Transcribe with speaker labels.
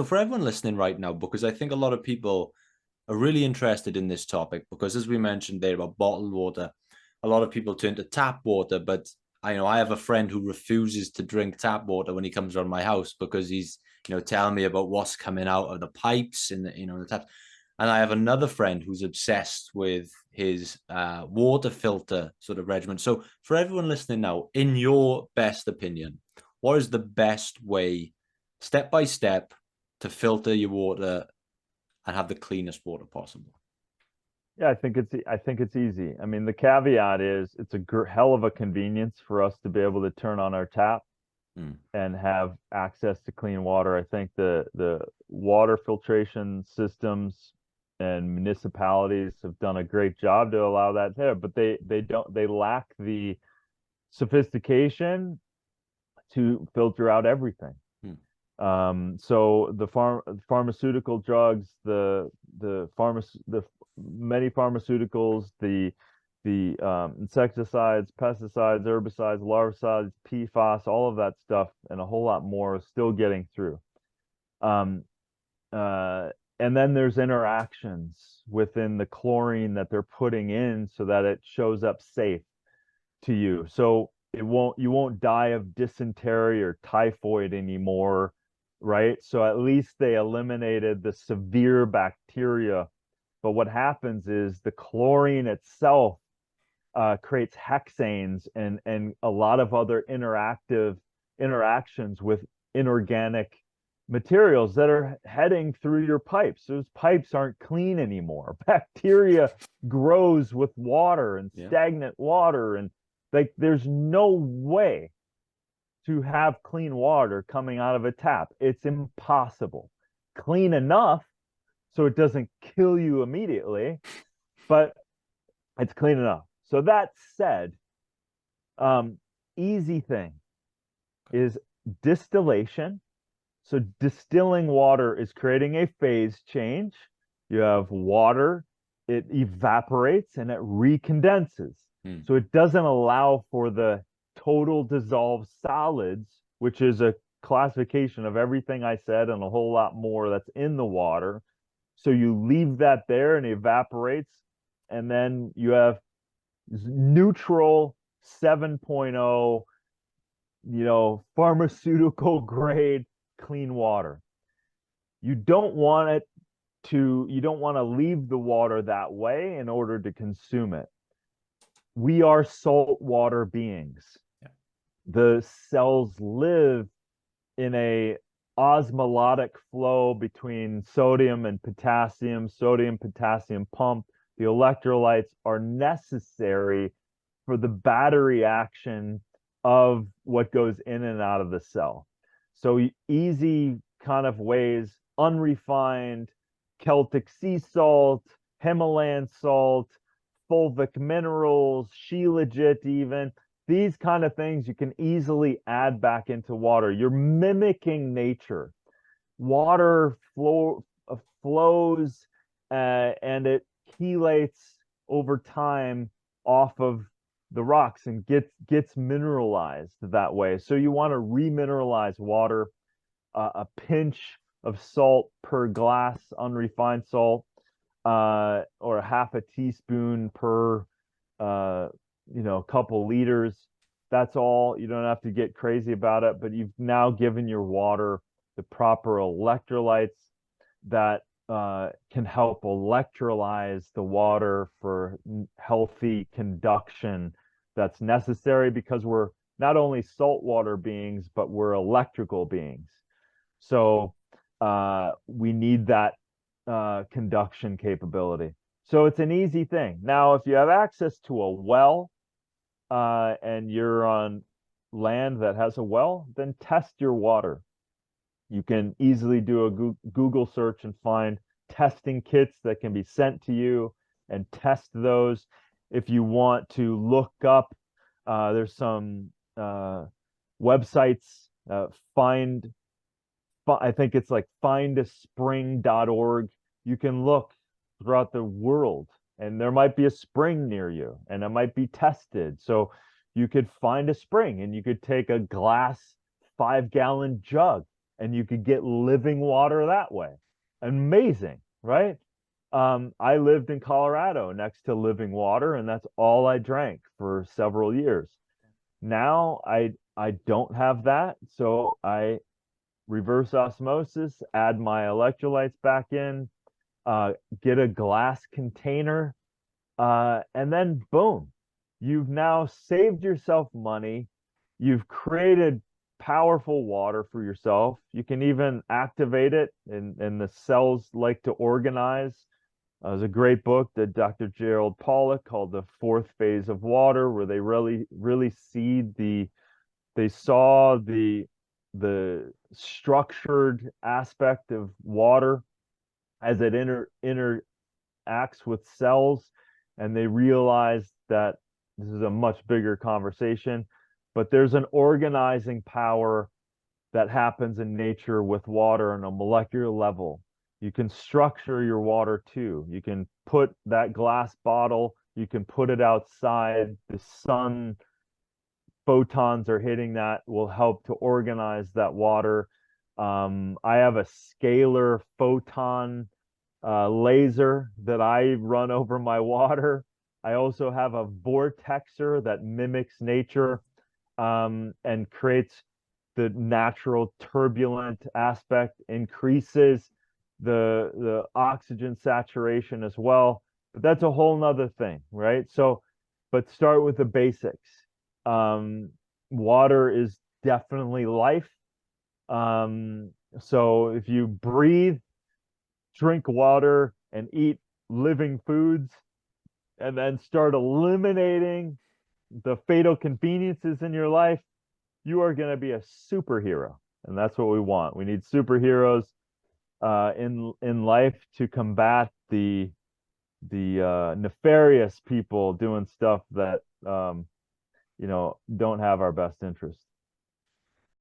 Speaker 1: So for everyone listening right now, because I think a lot of people are really interested in this topic, because as we mentioned there about bottled water, a lot of people turn to tap water, but I have a friend who refuses to drink tap water when he comes around my house because he's telling me about what's coming out of the pipes in the taps. And I have another friend who's obsessed with his water filter sort of regimen. So for everyone listening now, in your best opinion, what is the best way, step by step, to filter your water and have the cleanest water possible?
Speaker 2: Yeah, I think it's easy. I mean, the caveat is it's a hell of a convenience for us to be able to turn on our tap
Speaker 1: Mm.
Speaker 2: and have access to clean water. I think the water filtration systems and municipalities have done a great job to allow that there, but they lack the sophistication to filter out everything.
Speaker 1: Mm.
Speaker 2: So the pharmaceutical drugs, the many pharmaceuticals, the insecticides, pesticides, herbicides, larvicides, PFAS, all of that stuff, and a whole lot more is still getting through. Um, uh, and then there's interactions within the chlorine that they're putting in so that it shows up safe to you. So you won't die of dysentery or typhoid anymore, right? So at least they eliminated the severe bacteria. But what happens is the chlorine itself creates hexanes and a lot of other interactions with inorganic materials that are heading through your pipes. Those pipes aren't clean anymore. Bacteria grows with water and
Speaker 1: Yeah.
Speaker 2: stagnant water, and like there's no way to have clean water coming out of a tap. It's impossible. Clean enough so it doesn't kill you immediately, but it's clean enough. So that said, um, easy thing is distillation. So distilling water is creating a phase change. You have water, it evaporates and it recondenses.
Speaker 1: Mm.
Speaker 2: So it doesn't allow for the total dissolved solids, which is a classification of everything I said and a whole lot more that's in the water. So you leave that there and it evaporates, and then you have neutral 7.0, pharmaceutical grade clean water. You don't want to leave the water that way in order to consume it. We are saltwater beings.
Speaker 1: Yeah.
Speaker 2: The cells live in a osmotic flow between sodium potassium pump. The electrolytes are necessary for the battery action of what goes in and out of the cell. So easy kind of ways, unrefined Celtic sea salt, Himalayan salt, fulvic minerals, shilajit even. These kind of things you can easily add back into water. You're mimicking nature. Water flows and it chelates over time off of the rocks and gets mineralized that way. So you want to remineralize water, a pinch of salt per glass, unrefined salt, or a half a teaspoon per couple liters. That's all. You don't have to get crazy about it, but you've now given your water the proper electrolytes that can help electrolyze the water for healthy conduction that's necessary because we're not only saltwater beings, but we're electrical beings. So we need that conduction capability. So it's an easy thing. Now, if you have access to a well and you're on land that has a well, then test your water. You can easily do a Google search and find testing kits that can be sent to you and test those. If you want to look up, there's some websites, I think it's like findaspring.org. You can look throughout the world and there might be a spring near you and it might be tested. So you could find a spring and you could take a glass 5-gallon jug and you could get living water that way. Amazing, right? I lived in Colorado next to living water, and that's all I drank for several years. Now I don't have that, so I reverse osmosis, add my electrolytes back in, uh, get a glass container, and then boom, you've now saved yourself money. You've created powerful water for yourself. You can even activate it, and the cells like to organize. There's a great book that Dr. Gerald Pollack called The Fourth Phase of Water, where they really see they saw the structured aspect of water as it interacts with cells, and they realized that this is a much bigger conversation, but there's an organizing power that happens in nature with water on a molecular level. You can structure your water too. You can put that glass bottle, you can put it outside. The sun photons are hitting that will help to organize that water. I have a scalar photon laser that I run over my water. I also have a vortexer that mimics nature, and creates the natural turbulent aspect, increases the oxygen saturation as well. But that's a whole nother thing, right? So, but start with the basics. Um, Water is definitely life. So if you breathe, drink water, and eat living foods, and then start eliminating the fatal conveniences in your life, you are going to be a superhero. And that's what we want. We need superheroes in life to combat the nefarious people doing stuff that don't have our best interest.